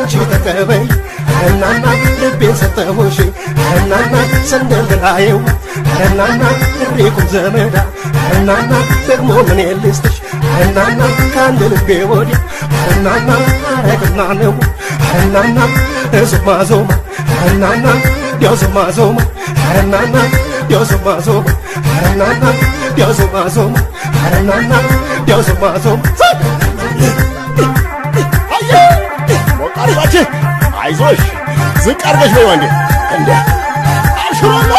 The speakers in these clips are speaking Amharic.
አንቺ ተቀበይ እናና ልቤን ሰጠሁሽ እናና ሰንደልራየው እናና ሪቁም ዘመዳ እናና ደግሞ ምን ልስጥሽ እናና ካንድ ልቤ ወዲያ እናና አረግና ነው እናና ዞማ ዞማ እናና ዲያው ዞማ ዞማ እናና ዲያው ዞማ ዞማ እናና ዲያው ዞማ ዞማ እናና ዲያው ዞማ ዞማ ሞቃሪባቼ አይዞሽ ዝቅ አርገሽ ነው እንዴ እንዴ አሽሮማ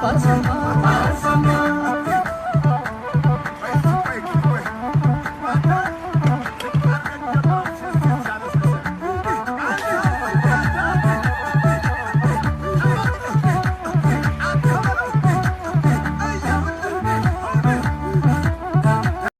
Pasama